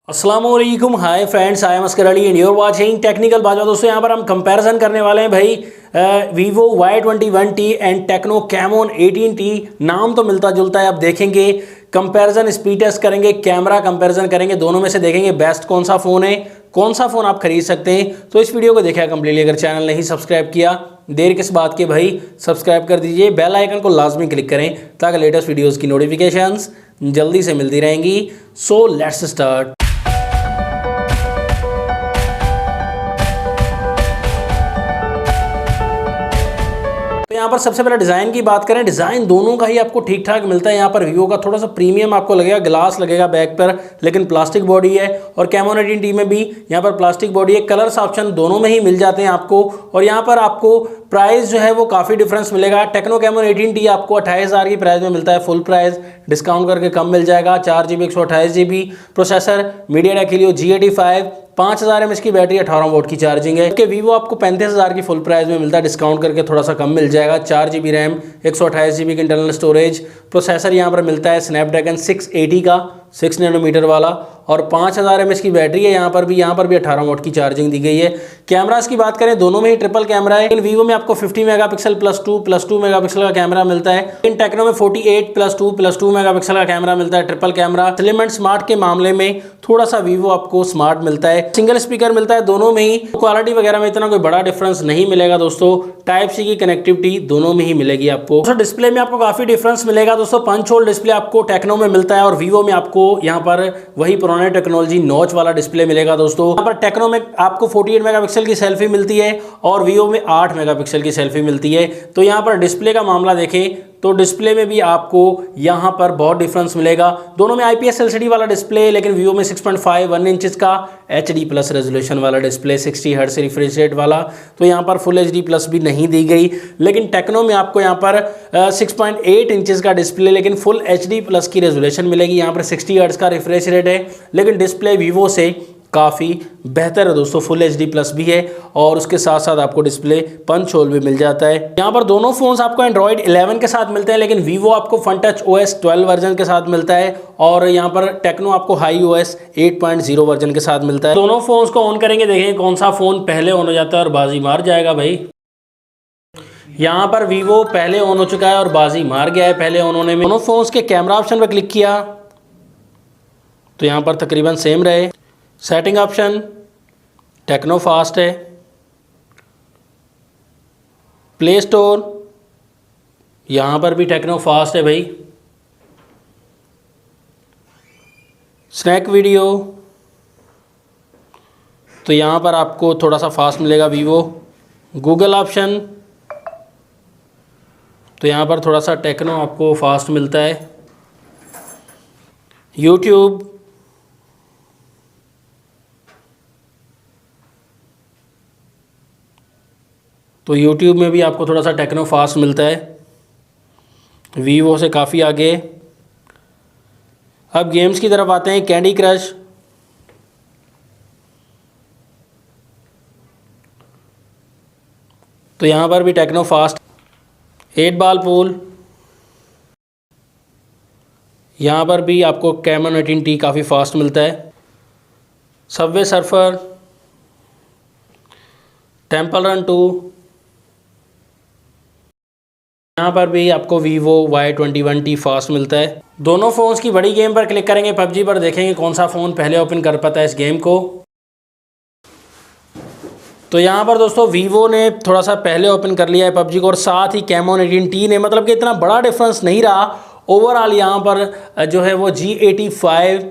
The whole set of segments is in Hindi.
अस्सलामुअलैकुम, hi friends, I am Oscar Ali and your watching technical बाजा। दोस्तों यहाँ पर हम कंपैरिजन करने वाले हैं भाई Vivo Y21T and techno Camon 18T। नाम तो मिलता जुलता है, अब देखेंगे कंपैरिजन, स्पीड टेस्ट करेंगे, कैमरा कंपैरिजन करेंगे, दोनों में से देखेंगे बेस्ट कौन सा फ़ोन है, कौन सा फ़ोन आप खरीद सकते हैं। तो इस वीडियो को देखा कंप्लीटली। अगर चैनल नहीं सब्सक्राइब किया, देर किस बात की भाई, सब्सक्राइब कर दीजिए, बेल आइकन को लाजमी क्लिक करें ताकि लेटेस्ट वीडियोज़ की नोटिफिकेशंस जल्दी से मिलती रहेंगी। So let's start. यहाँ पर सबसे पहले डिज़ाइन की बात करें, डिज़ाइन दोनों का ही आपको ठीक ठाक मिलता है। यहाँ पर वीवो का थोड़ा सा प्रीमियम आपको लगेगा, ग्लास लगेगा बैक पर, लेकिन प्लास्टिक बॉडी है। और कैमोन 18T में भी यहाँ पर प्लास्टिक बॉडी है। कलर्स ऑप्शन दोनों में ही मिल जाते हैं आपको। और यहाँ पर आपको प्राइस जो है वो काफ़ी डिफरेंस मिलेगा। टेक्नो कैमोन 18T आपको 28,000 की प्राइस में मिलता है, फुल प्राइस डिस्काउंट करके कम मिल जाएगा। 4GB 128GB processor, MediaTek Helio G85, 5000 mAh की बैटरी, 18 वोल्ट की चार्जिंग है। कि वीवो आपको 35,000 की फुल प्राइस में मिलता है, डिस्काउंट करके थोड़ा सा कम मिल जाएगा। 4GB रैम, 128GB की इंटरनल स्टोरेज, प्रोसेसर यहाँ पर मिलता है स्नैपड्रैगन 680 का 6 नैनोमीटर वाला, और 5000 mAh की बैटरी है। यहाँ पर भी 18 वोल्ट की चार्जिंग दी गई है। कैमरास की बात करें, दोनों में ही ट्रिपल कैमरा है। इन वीवो में आपको 50 मेगापिक्सल +2 मेगापिक्सल का कैमरा मिलता है। इन टेक्नो में 48 +2 मेगापिक्सल का कैमरा मिलता है, triple camera. Slim and smart के मामले में थोड़ा सा वीवो आपको स्मार्ट मिलता है। सिंगल स्पीकर मिलता है दोनों में ही। क्वालिटी वगैरह में इतना कोई बड़ा डिफरेंस नहीं मिलेगा दोस्तों। टाइप सी की कनेक्टिविटी दोनों में ही मिलेगी आपको। तो डिस्प्ले में आपको काफी डिफरेंस मिलेगा दोस्तों। पंच होल डिस्प्ले आपको टेक्नो में मिलता है और वीवो में आपको यहाँ पर वही पुराने टेक्नोलॉजी नॉच वाला डिस्प्ले मिलेगा दोस्तों। यहाँ पर टेक्नो में आपको 48 मेगापिक्सल की सेल्फी मिलती है और वीवो में 8 मेगापिक्सल की सेल्फी मिलती है। तो यहाँ पर डिस्प्ले का मामला देखें तो डिस्प्ले में भी आपको यहाँ पर बहुत डिफरेंस मिलेगा। दोनों में IPS LCD वाला डिस्प्ले, लेकिन वीवो में 6.51 इंचेस का HD+ रेजोल्यूशन वाला डिस्प्ले, 60 हर्ट्ज रिफ्रेश रेट वाला। तो यहाँ पर फुल HD+ भी नहीं दी गई। लेकिन टेक्नो में आपको यहाँ पर 6.8 इंचेस का डिस्प्ले, लेकिन फुल HD+ की रेजोल्यूशन मिलेगी। यहाँ पर 60 हर्ट्ज का रिफ्रेश रेट है, लेकिन डिस्प्ले वीवो से काफ़ी बेहतर है दोस्तों। फुल HD+ भी है और उसके साथ साथ आपको डिस्प्ले पंच होल भी मिल जाता है। यहाँ पर दोनों फोन्स आपको एंड्रॉइड 11 के साथ मिलते हैं, लेकिन वीवो आपको FunTouch OS 12 वर्जन के साथ मिलता है और यहाँ पर टेक्नो आपको HiOS 8.0 वर्जन के साथ मिलता है। दोनों फोन्स को ऑन करेंगे, देखेंगे कौन सा फ़ोन पहले ऑन हो जाता है और बाजी मार जाएगा भाई। यहाँ पर वीवो पहले ऑन हो चुका है और बाजी मार गया है पहले ऑन होने में। दोनों फोन्स के कैमरा ऑप्शन पर क्लिक किया तो यहाँ पर तकरीबन सेम रहे। सेटिंग ऑप्शन टेक्नो फास्ट है। प्ले स्टोर यहाँ पर भी टेक्नो फास्ट है भाई। स्नैक वीडियो तो यहाँ पर आपको थोड़ा सा फास्ट मिलेगा वीवो। गूगल ऑप्शन तो यहाँ पर थोड़ा सा टेक्नो आपको फास्ट मिलता है। यूट्यूब तो यूट्यूब में भी आपको थोड़ा सा टेक्नो फास्ट मिलता है, वीवो से काफ़ी आगे। अब गेम्स की तरफ आते हैं। कैंडी क्रश तो यहाँ पर भी टेक्नो फास्ट। 8 बॉल पूल यहाँ पर भी आपको कैमोन 18T काफ़ी फास्ट मिलता है। सबवे सर्फर, टेम्पल रन 2 यहाँ पर भी आपको वीवो Y21T फास्ट मिलता है। दोनों फ़ोन्स की बड़ी गेम पर क्लिक करेंगे, PUBG पर, देखेंगे कौन सा फ़ोन पहले ओपन कर पाता है इस गेम को। तो यहाँ पर दोस्तों वीवो ने थोड़ा सा पहले ओपन कर लिया है PUBG को, और साथ ही कैमोन 18T ने, मतलब कि इतना बड़ा डिफरेंस नहीं रहा। ओवरऑल यहाँ पर जो है वो G85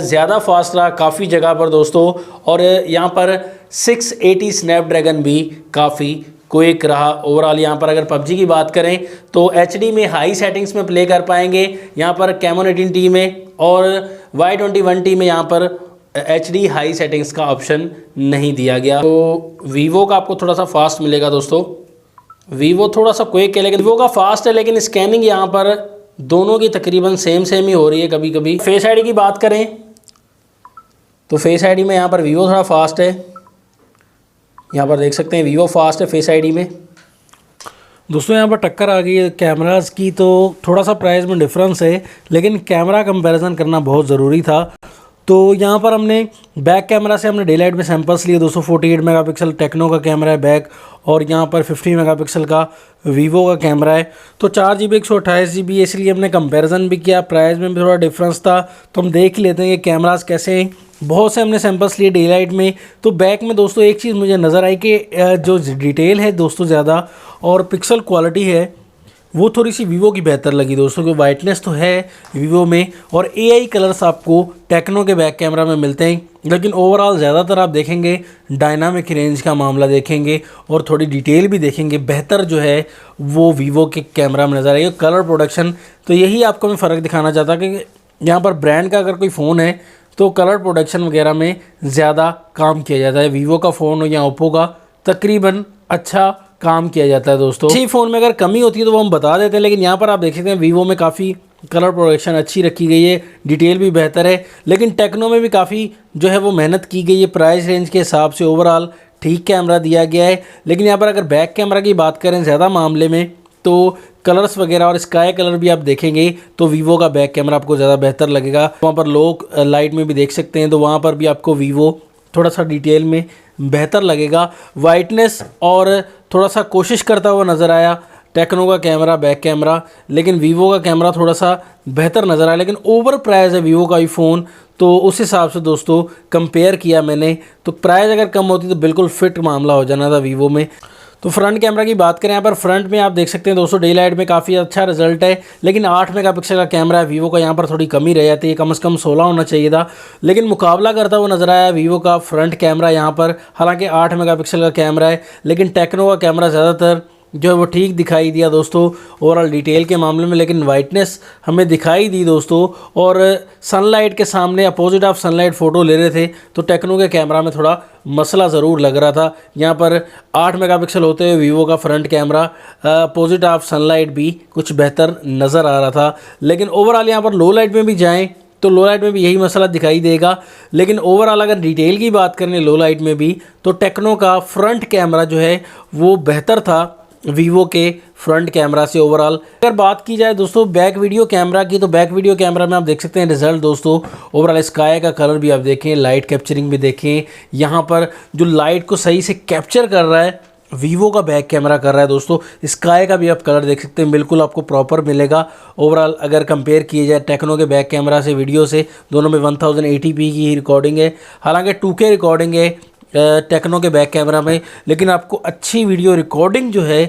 ज़्यादा फास्ट रहा काफ़ी जगह पर दोस्तों। और यहाँ पर 680 स्नैपड्रैगन भी काफ़ी क्विक रहा ओवरऑल। यहाँ पर अगर PUBG की बात करें तो HD में हाई सेटिंग्स में प्ले कर पाएंगे यहाँ पर कैमोन 18T में, और Y21T में यहाँ पर HD हाई सेटिंग्स का ऑप्शन नहीं दिया गया। तो वीवो का आपको थोड़ा सा फास्ट मिलेगा दोस्तों। वीवो थोड़ा सा क्विक है, लेकिन वीवो का फास्ट है, लेकिन स्कैनिंग यहाँ पर दोनों की तकरीबन सेम ही हो रही है कभी कभी। फेस ID की बात करें तो फेस ID में यहाँ पर वीवो थोड़ा फास्ट है। यहाँ पर देख सकते हैं वीवो फास्ट है फेस ID में। दोस्तों यहाँ पर टक्कर आ गई है कैमरास की, तो थोड़ा सा प्राइस में डिफरेंस है, लेकिन कैमरा कंपैरिजन करना बहुत ज़रूरी था। तो यहाँ पर हमने बैक कैमरा से हमने डे लाइट में सैंपल्स लिए 248 मेगापिक्सल टेक्नो का कैमरा है बैक, और यहाँ पर 50 मेगापिक्सल का वीवो का कैमरा है। तो 4GB 128GB, इसलिए हमने कंपैरिजन भी किया, प्राइस में भी थोड़ा डिफरेंस था, तो हम देख लेते हैं कि कैमरास कैसे हैं। बहुत से हमने सैंपल्स लिए डे लाइट में। तो बैक में दोस्तों एक चीज़ मुझे नज़र आई कि जो डिटेल है दोस्तों ज़्यादा और पिक्सल क्वालिटी है वो थोड़ी सी वीवो की बेहतर लगी दोस्तों, कि वाइटनेस तो है वीवो में और एआई कलर्स आपको टेक्नो के बैक कैमरा में मिलते हैं, लेकिन ओवरऑल ज़्यादातर आप देखेंगे डायनामिक रेंज का मामला देखेंगे और थोड़ी डिटेल भी देखेंगे, बेहतर जो है वो वीवो के कैमरा में नज़र आएगी। कलर प्रोडक्शन, तो यही आपको मैं फ़र्क दिखाना चाहता कि यहाँ पर ब्रांड का अगर कोई फ़ोन है तो कलर प्रोडक्शन वगैरह में ज़्यादा काम किया जाता है, वीवो का फ़ोन हो या ओप्पो का तकरीबन अच्छा काम किया जाता है दोस्तों। इसी फ़ोन में अगर कमी होती है तो वो हम बता देते हैं, लेकिन यहाँ पर आप देख सकते हैं वीवो में काफ़ी कलर प्रोडक्शन अच्छी रखी गई है, डिटेल भी बेहतर है, लेकिन टेक्नो में भी काफ़ी जो है वो मेहनत की गई है। प्राइस रेंज के हिसाब से ओवरऑल ठीक कैमरा दिया गया है, लेकिन यहाँ पर अगर बैक कैमरा की बात करें ज़्यादा मामले में तो कलर्स वगैरह और स्काई कलर भी आप देखेंगे तो वीवो का बैक कैमरा आपको ज़्यादा बेहतर लगेगा। वहाँ पर लोग लाइट में भी देख सकते हैं, तो वहाँ पर भी आपको वीवो थोड़ा सा डिटेल में बेहतर लगेगा। वाइटनेस और थोड़ा सा कोशिश करता हुआ नज़र आया टेक्नो का कैमरा बैक कैमरा, लेकिन वीवो का कैमरा थोड़ा सा बेहतर नज़र आया, लेकिन ओवर प्राइस है वीवो का ही फ़ोन, तो उस हिसाब से दोस्तों कंपेयर किया मैंने, तो प्राइस अगर कम होती तो बिल्कुल फिट मामला हो जाना था वीवो में। तो फ्रंट कैमरा की बात करें, यहाँ पर फ्रंट में आप देख सकते हैं दोस्तों डे लाइट में काफ़ी अच्छा रिजल्ट है, लेकिन 8 मेगापिक्सल का कैमरा है वीवो का, यहाँ पर थोड़ी कमी रह जाती है, कम से कम 16 होना चाहिए था, लेकिन मुकाबला करता हुआ नज़र आया वीवो का फ्रंट कैमरा यहाँ पर। हालांकि 8 मेगापिक्सल का कैमरा है, लेकिन टेक्नो का कैमरा ज़्यादातर जो है वो ठीक दिखाई दिया दोस्तों ओवरऑल डिटेल के मामले में, लेकिन वाइटनेस हमें दिखाई दी दोस्तों। और सनलाइट के सामने अपोजिट ऑफ सनलाइट फ़ोटो ले रहे थे तो टेक्नो के कैमरा में थोड़ा मसला ज़रूर लग रहा था। यहाँ पर 8 मेगापिक्सल होते हुए वीवो का front camera opposite of sunlight भी कुछ बेहतर नज़र आ रहा था, लेकिन ओवरऑल यहाँ पर लो लाइट में भी जाएँ तो लो लाइट में भी यही मसला दिखाई देगा, लेकिन ओवरऑल अगर डिटेल की बात करें लो लाइट में भी तो टेक्नो का फ्रंट कैमरा जो है वो बेहतर था वीवो के फ्रंट कैमरा से ओवरऑल। अगर बात की जाए दोस्तों बैक वीडियो कैमरा की, तो बैक वीडियो कैमरा में आप देख सकते हैं रिजल्ट दोस्तों ओवरऑल। स्काई का कलर भी आप देखें, लाइट कैप्चरिंग भी देखें, यहाँ पर जो लाइट को सही से कैप्चर कर रहा है वीवो का बैक कैमरा कर रहा है दोस्तों। स्काई का भी आप कलर देख सकते हैं, बिल्कुल आपको प्रॉपर मिलेगा ओवरऑल। अगर कंपेयर किया जाए टेक्नो के बैक कैमरा से वीडियो से, दोनों में 1080p की रिकॉर्डिंग है, हालांकि 2K रिकॉर्डिंग है टेक्नो के बैक कैमरा में, लेकिन आपको अच्छी वीडियो रिकॉर्डिंग जो है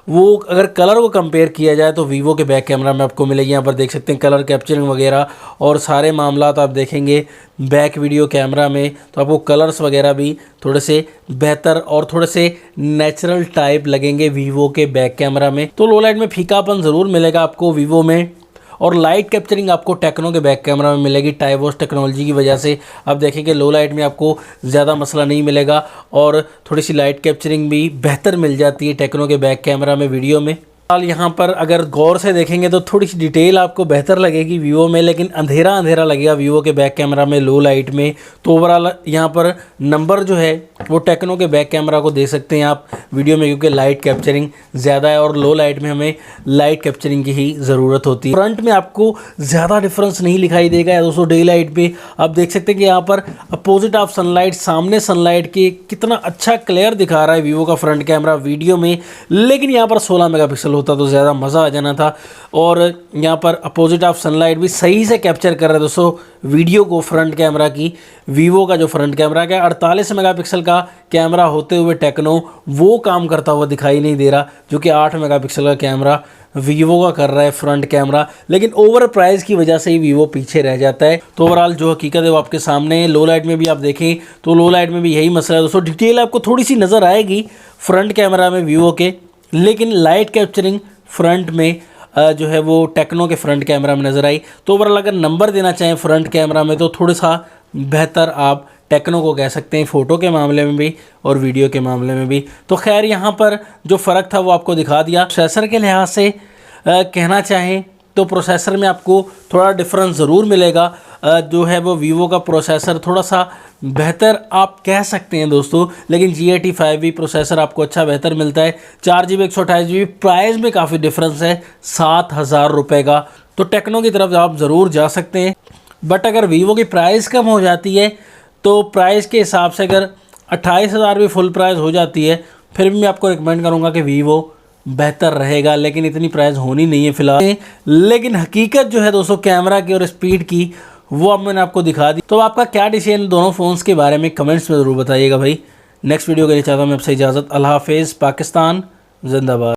वो अगर कलर को कंपेयर किया जाए तो वीवो के बैक कैमरा में आपको मिलेगी। यहाँ पर देख सकते हैं कलर कैप्चरिंग वगैरह और सारे मामला आप देखेंगे बैक वीडियो कैमरा में, तो आपको कलर्स वगैरह भी थोड़े से बेहतर और थोड़े से नेचुरल टाइप लगेंगे वीवो के बैक कैमरा में। तो लो लाइट में फीकापन ज़रूर मिलेगा आपको वीवो में, और लाइट कैप्चरिंग आपको टेक्नो के बैक कैमरा में मिलेगी टाइवोस टेक्नोलॉजी की वजह से। अब देखेंगे लो लाइट में आपको ज़्यादा मसला नहीं मिलेगा और थोड़ी सी लाइट कैप्चरिंग भी बेहतर मिल जाती है टेक्नो के बैक कैमरा में वीडियो में। यहाँ पर अगर गौर से देखेंगे तो थोड़ी सी डिटेल आपको बेहतर लगेगी वीवो में, लेकिन अंधेरा अंधेरा लगेगा वीवो के बैक कैमरा में लो लाइट में। तो ओवरऑल यहाँ पर नंबर जो है वो टेक्नो के बैक कैमरा को दे सकते हैं आप वीडियो में, क्योंकि लाइट कैप्चरिंग ज़्यादा है और लो लाइट में हमें लाइट कैप्चरिंग की ही ज़रूरत होती है। फ्रंट में आपको ज़्यादा डिफरेंस नहीं दिखाई देगा दोस्तों। डे लाइट पे आप देख सकते हैं कि यहाँ पर अपोजिट ऑफ सनलाइट, सामने सनलाइट के कितना अच्छा क्लियर दिखा रहा है वीवो का फ्रंट कैमरा वीडियो में, लेकिन यहाँ पर 16 मेगापिक्सल होता तो ज़्यादा मज़ा आ जाना था। और यहाँ पर अपोजिट ऑफ सनलाइट भी सही से कैप्चर कर रहा है दोस्तों वीडियो को फ्रंट कैमरा की। वीवो का जो फ्रंट कैमरा का 48 मेगापिक्सल का कैमरा होते हुए टेक्नो वो काम करता हुआ दिखाई नहीं दे रहा, जो कि 8 मेगापिक्सल का कैमरा वीवो का कर रहा है फ्रंट कैमरा, लेकिन ओवर प्राइस की वजह से ही वीवो पीछे रह जाता है। तो ओवरऑल जो हकीकत है वो आपके सामने है। लो लाइट में भी आप देखें तो लो लाइट में भी यही मसला है दोस्तों। डिटेल आपको थोड़ी सी नज़र आएगी फ्रंट कैमरा में वीवो के, लेकिन लाइट कैप्चरिंग फ्रंट में जो है वो टेक्नो के फ्रंट कैमरा में नज़र आई। तो ओवरऑल अगर नंबर देना चाहें फ्रंट कैमरा में तो थोड़ा सा बेहतर आप टेक्नो को कह सकते हैं, फ़ोटो के मामले में भी और वीडियो के मामले में भी। तो खैर यहाँ पर जो फ़र्क था वो आपको दिखा दिया। प्रोसेसर के लिहाज से कहना चाहें तो प्रोसेसर में आपको थोड़ा डिफरेंस ज़रूर मिलेगा। जो है वो वीवो का प्रोसेसर थोड़ा सा बेहतर आप कह सकते हैं दोस्तों, लेकिन G85 प्रोसेसर आपको अच्छा बेहतर मिलता है। 4GB 128GB प्राइस में काफ़ी डिफरेंस है 7,000 रुपये का। तो टेक्नो की तरफ आप ज़रूर जा सकते हैं। बट अगर वीवो की प्राइस कम हो जाती है तो प्राइस के हिसाब से अगर 28,000 भी फुल प्राइस हो जाती है फिर भी मैं आपको रिकमेंड करूँगा कि वीवो बेहतर रहेगा, लेकिन इतनी प्राइस होनी नहीं है फ़िलहाल। लेकिन हकीकत जो है दोस्तों कैमरा की और स्पीड की वो अब मैंने आपको दिखा दी। तो आपका क्या डिसीजन दोनों फ़ोन्स के बारे में कमेंट्स में ज़रूर बताइएगा भाई। नेक्स्ट वीडियो के लिए चाहता हूँ मैं आपसे इजाज़त। अल्लाह हाफिज़। पाकिस्तान जिंदाबाद।